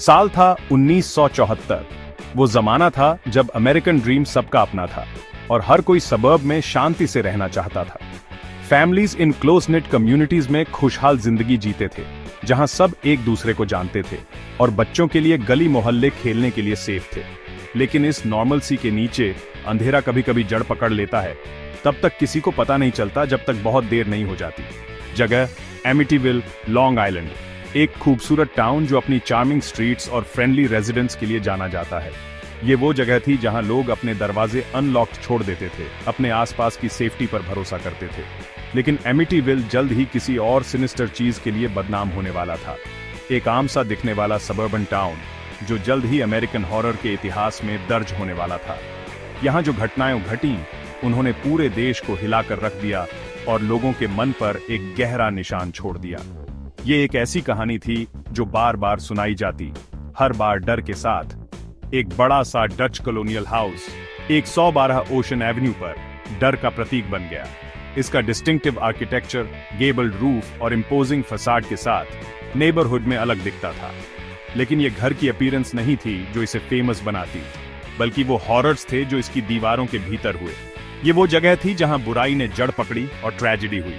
साल था 1974। वो जमाना था जब अमेरिकन ड्रीम सबका अपना था और हर कोई सबर्ब में शांति से रहना चाहता था। Families in close knit communities में खुशहाल जिंदगी जीते थे, जहां सब एक दूसरे को जानते थे और बच्चों के लिए गली मोहल्ले खेलने के लिए सेफ थे। लेकिन इस नॉर्मलसी के नीचे अंधेरा कभी कभी जड़ पकड़ लेता है। तब तक किसी को पता नहीं चलता जब तक बहुत देर नहीं हो जाती। जगह एमिटीविल, लॉन्ग आइलैंड, एक खूबसूरत टाउन जो अपनी चार्मिंग स्ट्रीट्स और फ्रेंडली रेजिडेंट्स के लिए जाना जाता है। ये वो जगह थी जहां लोग अपने दरवाजे अनलॉक्ड छोड़ देते थे, अपने आसपास की सेफ्टी पर भरोसा करते थे। लेकिन एमिटीविल जल्द ही किसी और सिनिस्टर चीज के लिए बदनाम होने वाला था। एक आम सा दिखने वाला सबर्बन टाउन जो जल्द ही अमेरिकन हॉरर के इतिहास में दर्ज होने वाला था। यहाँ जो घटनाएं घटी उन्होंने पूरे देश को हिलाकर रख दिया और लोगों के मन पर एक गहरा निशान छोड़ दिया। ये एक ऐसी कहानी थी जो बार बार सुनाई जाती, हर बार डर के साथ। एक बड़ा सा Dutch colonial house 112 ocean Avenue पर डर का प्रतीक बन गया। इसका डिस्टिंक्टिव आर्किटेक्चर, गेबल्ड रूफ और इम्पोजिंग फसाड के साथ नेबरहुड में अलग दिखता था। लेकिन ये घर की अपीयरेंस नहीं थी जो इसे फेमस बनाती, बल्कि वो हॉरर्स थे जो इसकी दीवारों के भीतर हुए। ये वो जगह थी जहां बुराई ने जड़ पकड़ी और ट्रेजेडी हुई।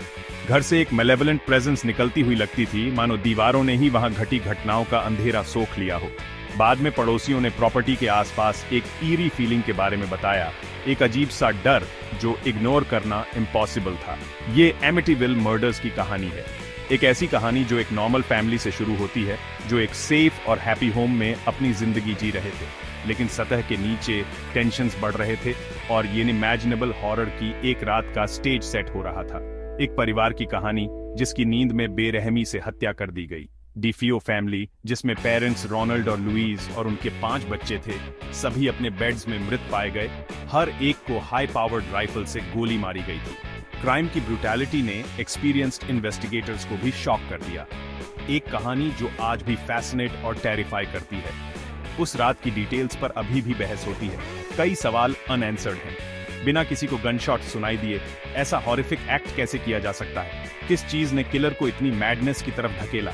घर से एक मेलेवलेंट प्रेजेंस निकलती हुई लगती थी, मानो दीवारों ने ही वहां घटी घटनाओं का अंधेरा सोख लिया हो। बाद में पड़ोसियों ने प्रॉपर्टी के आसपास एक ईरी फीलिंग के बारे में बताया, एक अजीब सा डर जो इग्नोर करना इम्पॉसिबल था। ये एमिटीविल मर्डर्स की कहानी है, एक ऐसी कहानी जो एक नॉर्मल फैमिली से शुरू होती है, जो एक सेफ और हैप्पी होम में अपनी जिंदगी जी रहे थे। लेकिन सतह के नीचे टेंशन्स बढ़ रहे थे और ये इमेजिनेबल हॉरर की एक रात का स्टेज सेट हो रहा था। एक परिवार की कहानी जिसकी नींद में बेरहमी से हत्या कर दी गई। डिफियो फैमिली, जिसमें पेरेंट्स रोनाल्ड और लुईस और उनके 5 बच्चे थे, सभी अपने बेड्स में मृत पाए गए। हर एक को हाई पावर्ड राइफल से गोली मारी गई थी। क्राइम की ब्रूटैलिटी ने एक्सपीरियंस्ड इन्वेस्टिगेटर्स को भी शॉक कर दिया। एक कहानी जो आज भी फैसिनेट और टेरिफाई करती है। उस रात की डिटेल्स पर अभी भी बहस होती है। कई सवाल अनआंसर्ड हैं। बिना किसी को गनशॉट सुनाई दिए ऐसा हॉरिफिक एक्ट कैसे किया जा सकता है? किस चीज ने किलर को इतनी मैडनेस की तरफ धकेला?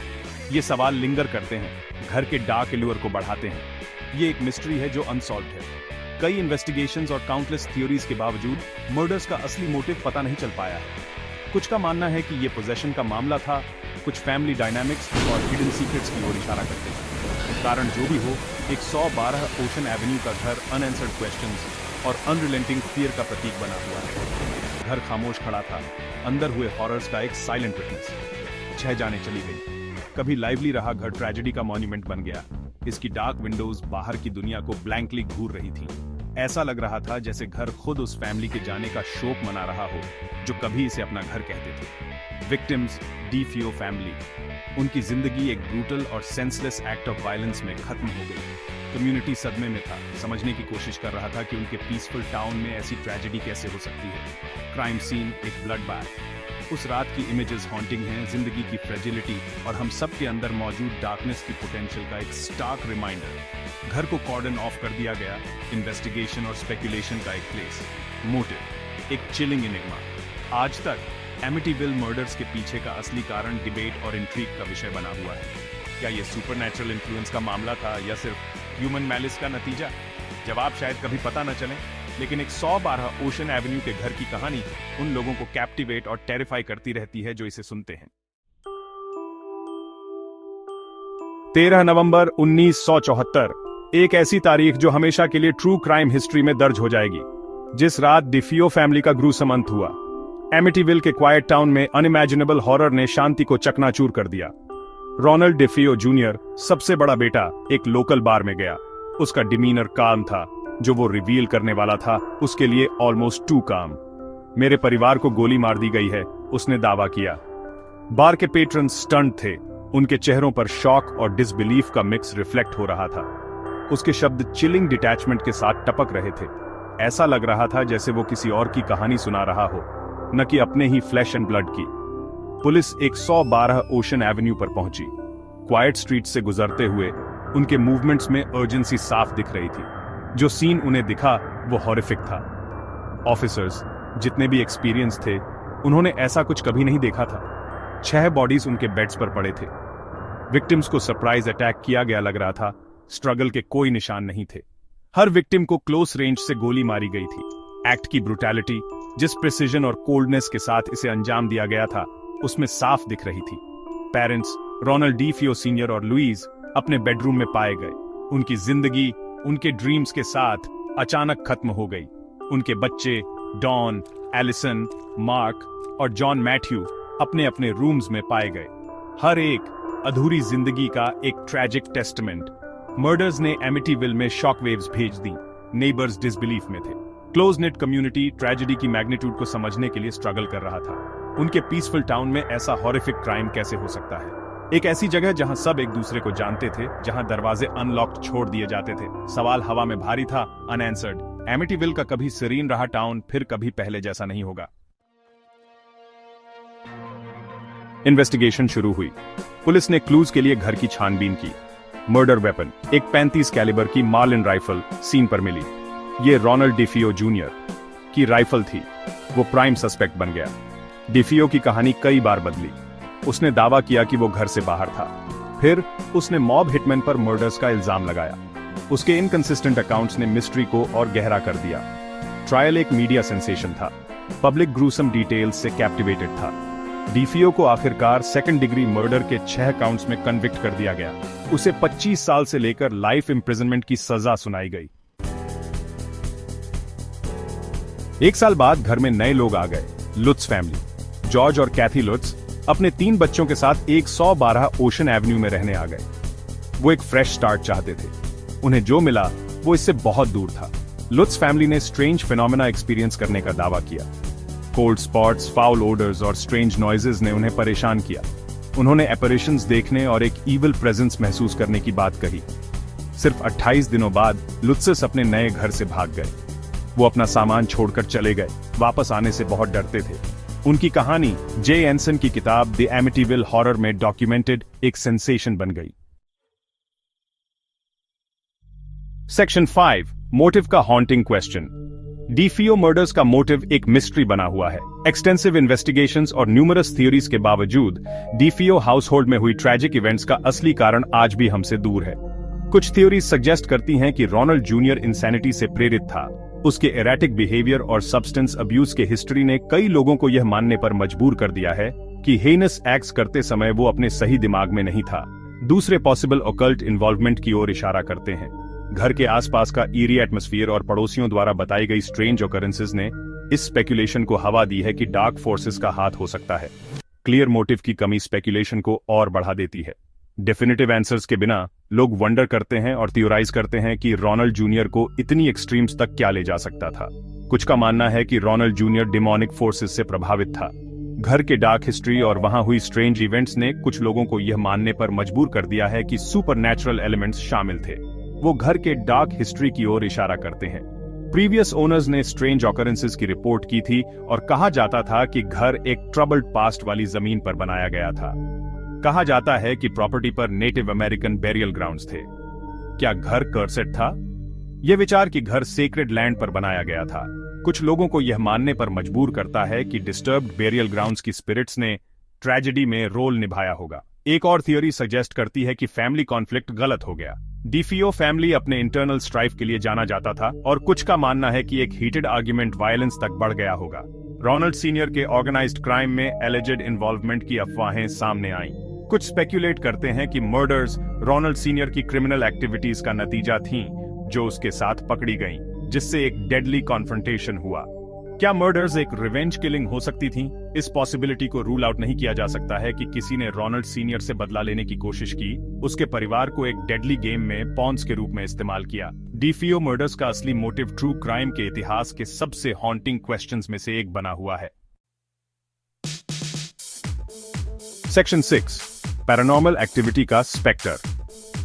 ये सवाल लिंगर करते हैं, घर के डार्क एल्यूर को बढ़ाते हैं। ये एक मिस्ट्री है जो अनसॉल्व्ड है। कई इन्वेस्टिगेशंस और काउंटलेस थ्योरीज के बावजूद मर्डर्स का असली मोटिव पता नहीं चल पाया है। कुछ का मानना है कि ये पोजेशन का मामला था, कुछ फैमिली डायनामिक्स और हिडन सीक्रेट्स की ओर इशारा करते हैं। कारण जो भी हो, 112 ओशन एवेन्यू का घर अनआंसर्ड क्वेश्चंस और अनरिलेंटिंग फियर का प्रतीक बना हुआ है। घर खामोश खड़ा था, अंदर हुए हॉरर्स का एक साइलेंट विटनेस। 6 जाने चली गई। कभी लाइवली रहा घर ट्रेजेडी का मॉन्यूमेंट बन गया। इसकी डार्क विंडोज बाहर की दुनिया को ब्लैंकली घूर रही थी। ऐसा लग रहा था जैसे घर खुद उस फैमिली के जाने का शोक मना रहा हो जो कभी इसे अपना घर कहते थे। विक्टिम्स, डिफियो फैमिली, उनकी जिंदगी एक ब्रूटल और सेंसलेस एक्ट ऑफ वायलेंस में खत्म हो गई। कम्युनिटी सदमे में था, समझने की कोशिश कर रहा था कि उनके पीसफुल टाउन में ऐसी ट्रेजेडी कैसे हो सकती है। क्राइम सीन एक ब्लड बाथ। उस रात की इमेजेस हॉन्टिंग हैं, जिंदगी की फ्रेजिलिटी और हम सब के अंदर मौजूद डार्कनेस की पोटेंशियल का एक स्टार्क रिमाइंडर। घर को कॉर्डन ऑफ कर दिया गया। इन्वेस्टिगेशन और स्पेकुलेशन का एक प्लेस। मोटिव एक चिलिंग एनिग्मा। आज तक एमिटीविल मर्डर्स के पीछे का असली कारण डिबेट और इंट्रीग का विषय बना हुआ है। क्या ये सुपरनैचुरल इन्फ्लुएंस का मामला था या सिर्फ ह्यूमन मैलिस का नतीजा? जवाब शायद कभी पता न चले, लेकिन 112 ओशन एवेन्यू के घर की कहानी उन लोगों को कैप्टिवेट और टेरिफाई करती रहती है जो इसे सुनते हैं। 13 नवंबर 1974, एक ऐसी तारीख जो हमेशा के लिए ट्रू क्राइम हिस्ट्री में दर्ज हो जाएगी। जिस रात डिफियो फैमिली का ग्रूसम अंत हुआ। एमिटीविल के क्वाइट टाउन में अनइमेजिनेबल हॉरर ने शांति को चकनाचूर कर दिया। रोनाल्ड डिफियो जूनियर, सबसे बड़ा बेटा, एक लोकल बार में गया। उसका डिमीनर काम था, जो वो रिवील करने वाला था उसके लिए ऑलमोस्ट टू काम। मेरे परिवार को गोली मार दी गई है, उसने दावा किया। बार के पेट्रन स्टंट थे, उनके चेहरों पर शॉक और डिसबिलीफ का मिक्स रिफ्लेक्ट हो रहा था। उसके शब्द चिलिंग डिटैचमेंट के साथ टपक रहे थे। ऐसा लग रहा था जैसे वो किसी और की कहानी सुना रहा हो, न कि अपने ही फ्लैश एंड ब्लड की। पुलिस 112 ओशन एवेन्यू पर पहुंची। क्वाइट स्ट्रीट से गुजरते हुए उनके मूवमेंट्स में अर्जेंसी साफ दिख रही थी। जो सीन उन्हें दिखा वो हॉरिफिक था। ऑफिसर्स, जितने भी एक्सपीरियंस थे, उन्होंने ऐसा कुछ कभी नहीं देखा था। 6 बॉडीज उनके बेड्स पर पड़े थे। विक्टिम्स को सरप्राइज अटैक किया गया लग रहा था। स्ट्रगल के कोई निशान नहीं थे। हर विक्टिम को क्लोज रेंज से गोली मारी गई थी। एक्ट की ब्रुटैलिटी, जिस प्रिसिजन और कोल्डनेस के साथ इसे अंजाम दिया गया था, उसमें साफ दिख रही थी। पेरेंट्स रोनाल्ड डीफियो सीनियर और लुईज अपने बेडरूम में पाए गए। उनकी जिंदगी उनके ड्रीम्स के साथ अचानक खत्म हो गई। उनके बच्चे डॉन, एलिसन, मार्क और जॉन मैथ्यू अपने अपने रूम्स में पाए गए। हर एक अधूरी जिंदगी का एक ट्रैजिक टेस्टमेंट। मर्डर्स ने एमिटीविल में शॉक वेव्स भेज दी। नेबर्स डिसबिलीफ में थे। क्लोज नेट कम्युनिटी ट्रेजेडी की मैग्नीट्यूड को समझने के लिए स्ट्रगल कर रहा था। उनके पीसफुल टाउन में ऐसा हॉरिफिक क्राइम कैसे हो सकता है? एक ऐसी जगह जहां सब एक दूसरे को जानते थे, जहां दरवाजे अनलॉक्ड छोड़ दिए जाते थे। सवाल हवा में भारी था, अनआंसर्ड। एमिटीविल का कभी सीरीन रहा टाउन फिर कभी पहले जैसा नहीं होगा। इन्वेस्टिगेशन शुरू हुई। पुलिस ने क्लूज के लिए घर की छानबीन की। मर्डर वेपन, एक 35 कैलिबर की मार्लिन राइफल सीन पर मिली। ये रोनाल्ड डिफियो जूनियर की राइफल थी। वो प्राइम सस्पेक्ट बन गया। डिफियो की कहानी कई बार बदली। उसने दावा किया कि वो घर से बाहर था। फिर उसने मॉब हिटमैन पर मर्डर्स का इल्जाम लगाया। उसके इनकंसिस्टेंट अकाउंट्स ने मिस्ट्री को और गहरा कर दिया। ट्रायल एक मीडिया सेंसेशन था। पब्लिक ग्रूसम डिटेल्स से कैप्टिवेटेड था। डिफियो को आखिरकार सेकंड डिग्री मर्डर के 6 काउंट्स में कन्विक्ट कर दिया गया। उसे 25 साल से लेकर लाइफ इंप्रिजनमेंट की सजा सुनाई गई। एक साल बाद घर में नए लोग आ गए। Lutz family. जॉर्ज और कैथी लुत्स अपने 3 बच्चों के साथ 112 ओशन एवेन्यू में रहने आ गए। वो एक फ्रेश स्टार्ट चाहते थे। उन्हें जो मिला वो इससे बहुत दूर था। लुत्स फैमिली ने स्ट्रेंज फिनोमेना एक्सपीरियंस करने का दावा किया। कोल्ड स्पॉट्स, फाउल ओडर्स और स्ट्रेंज नॉइजेस ने उन्हें परेशान किया। उन्होंने एपरेशंस देखने और एक ईविल प्रेजेंस महसूस करने की बात कही। सिर्फ 28 दिनों बाद लुत्सस अपने नए घर से भाग गए। वो अपना सामान छोड़कर चले गए। वापस आने से बहुत डरते थे। उनकी कहानी जे एनसन की किताब द एमिटीविल हॉरर में डॉक्यूमेंटेड एक सेंसेशन बन गई। सेक्शन 5, मोटिव का हॉन्टिंग क्वेश्चन। डिफियो मर्डर्स का मोटिव एक मिस्ट्री बना हुआ है। एक्सटेंसिव इन्वेस्टिगेशंस और न्यूमरस थियोरीज के बावजूद डिफियो हाउसहोल्ड में हुई ट्रैजिक इवेंट्स का असली कारण आज भी हमसे दूर है। कुछ थ्योरीज सजेस्ट करती हैं कि रोनाल्ड जूनियर इंसैनिटी से प्रेरित था। उसके एरेटिक बिहेवियर और सब्सटेंस अब्यूज के हिस्ट्री ने कई लोगों को यह मानने पर मजबूर कर दिया है कि हेनस एक्ट्स करते समय वो अपने सही दिमाग में नहीं था। दूसरे पॉसिबल ऑकल्ट इन्वॉल्वमेंट की ओर इशारा करते हैं। घर के आसपास का ईरी एटमॉस्फेयर और पड़ोसियों द्वारा बताई गई स्ट्रेंज ऑकरेंसेस ने इस स्पेकुलेशन को हवा दी है कि डार्क फोर्सेस का हाथ हो सकता है। क्लियर मोटिव की कमी स्पेकुलेशन को और बढ़ा देती है। डेफिनेटिव आंसर्स के बिना लोग वंडर करते हैं और थियोराइज करते हैं कि रोनाल्ड जूनियर को इतनी एक्सट्रीम्स तक क्या ले जा सकता था। कुछ का मानना है कि रोनाल्ड जूनियर डिमोनिक फोर्सेस से प्रभावित था। घर के डार्क हिस्ट्री और वहां हुई स्ट्रेंज इवेंट्स ने कुछ लोगों को यह मानने पर मजबूर कर दिया है कि सुपरनैचुरल एलिमेंट्स शामिल थे। वो घर के डार्क हिस्ट्री की ओर इशारा करते हैं। प्रीवियस ओनर्स ने स्ट्रेंज ऑकरेंसेस की रिपोर्ट की थी और कहा जाता था कि घर एक ट्रबल्ड पास्ट वाली जमीन पर बनाया गया था। कहा जाता है कि प्रॉपर्टी पर नेटिव अमेरिकन बेरियल ग्राउंड्स थे। क्या घर कर्सेड था? यह विचार कि घर सेक्रेड लैंड पर बनाया गया था कुछ लोगों को यह मानने पर मजबूर करता है कि डिस्टर्ब्ड बेरियल ग्राउंड्स की स्पिरिट्स ने ट्रेजेडी में रोल निभाया होगा। एक और थियोरी सजेस्ट करती है कि फैमिली कॉन्फ्लिक्ट गलत हो गया। डिफियो फैमिली अपने इंटरनल स्ट्राइफ के लिए जाना जाता था और कुछ का मानना है कि एक हीटेड आर्ग्यूमेंट वायलेंस तक बढ़ गया होगा। रोनाल्ड सीनियर के ऑर्गेनाइज्ड क्राइम में एलिजेड इन्वॉल्वमेंट की अफवाहें सामने आईं। कुछ स्पेक्यूलेट करते हैं कि मर्डर्स रोनाल्ड सीनियर की क्रिमिनल एक्टिविटीज का नतीजा थीं, जो उसके साथ पकड़ी गईं, जिससे एक डेडली कॉन्फ्रंटेशन हुआ। क्या मर्डर्स एक रिवेंज किलिंग हो सकती थीं? इस पॉसिबिलिटी को रूल आउट नहीं किया जा सकता है कि किसी ने रोनाल्ड सीनियर से बदला लेने की कोशिश की, उसके परिवार को एक डेडली गेम में पॉन्स के रूप में इस्तेमाल किया। डिफियो मर्डर्स का असली मोटिव ट्रू क्राइम के इतिहास के सबसे हॉन्टिंग क्वेश्चंस में से एक बना हुआ है। सेक्शन 6, पैरानॉर्मल एक्टिविटी का स्पेक्टर।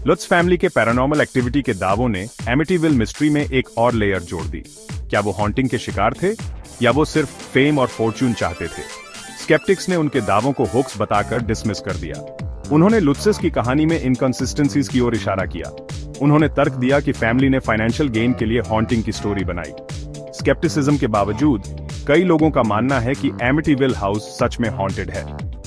लुत्स फैमिली के पैरानॉर्मल एक्टिविटी के दावों ने एमिटीविल मिस्ट्री में एक और लेयर जोड़ दी। क्या वो हॉन्टिंग के शिकार थे या वो सिर्फ फेम और फॉर्च्यून चाहते थे? स्केप्टिक्स ने उनके दावों को होक्स बताकर डिसमिस कर दिया। उन्होंने लुत्सस की कहानी में इनकंसिस्टेंसीज की ओर इशारा किया। उन्होंने तर्क दिया कि फैमिली ने फाइनेंशियल गेन के लिए हॉन्टिंग की स्टोरी बनाई। स्केप्टिसिज्म के बावजूद कई लोगों का मानना है कि एमिटीविल हाउस सच में हॉन्टेड है।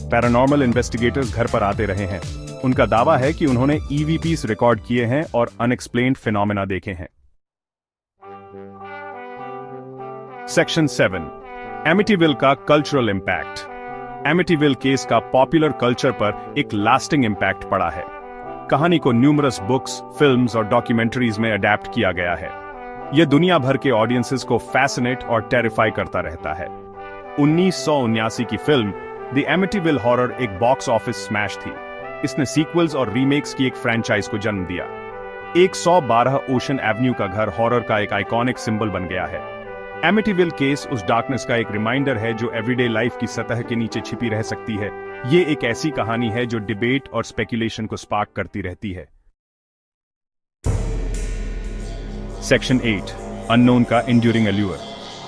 पैरानॉर्मल इन्वेस्टिगेटर्स घर पर आते रहे हैं। उनका दावा है कि उन्होंने ईवीपीस रिकॉर्ड किए हैं और अनएक्सप्लेन्ड फिनोमेना देखे हैं। सेक्शन 7, एमिटीविल का कल्चरल इंपैक्ट। एमिटीविल केस का पॉपुलर कल्चर पर एक लास्टिंग इंपैक्ट पड़ा है। कहानी को न्यूमरस बुक्स, फिल्म्स और डॉक्यूमेंट्रीज में अडेप्ट किया गया है। यह दुनिया भर के ऑडियंसेस को फैसिनेट और टेरिफाई करता रहता है। 1979 की फिल्म द एमिटीविल हॉरर एक बॉक्स ऑफिस स्मैश थी। इसने सीक्वल्स और रीमेक्स की एक फ्रेंचाइज को जन्म दिया। 112 ओशन एवेन्यू का घर हॉरर का एक आइकॉनिक सिंबल बन गया है। एमिटीविल केस उस डार्कनेस का एक रिमाइंडर है जो एवरीडे लाइफ की सतह के नीचे छिपी रह सकती है। ये एक ऐसी कहानी है जो डिबेट और स्पेकुलेशन को स्पार्क करती रहती है। सेक्शन 8, अननोन का इंड्यूरिंग एल्यूर।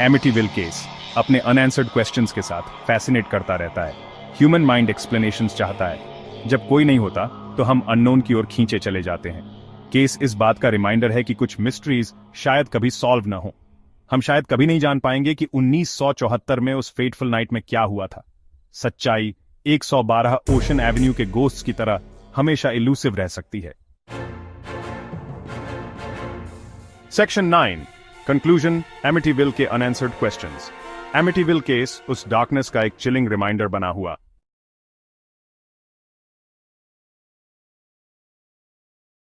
एमिटीविल केस अपने अनआंसर्ड क्वेश्चंस के साथ फैसिनेट करता रहता है। ह्यूमन माइंड एक्सप्लेनेशंस चाहता है। जब कोई नहीं होता तो हम अननोन की ओर खींचे चले जाते हैं। केस इस बात का रिमाइंडर है कि कुछ मिस्ट्रीज शायद कभी सॉल्व ना हो। हम शायद कभी नहीं जान पाएंगे कि 1974 में उस फेटफुल नाइट में क्या हुआ था। सच्चाई 112 ओशन एवेन्यू के गोस्ट्स की तरह हमेशा इलूसिव रह सकती है। सेक्शन 9, कंक्लूजन, एमिटीविल के अनआंसर्ड क्वेश्चंस। एमिटीविल केस उस डार्कनेस का एक चिलिंग रिमाइंडर बना हुआ।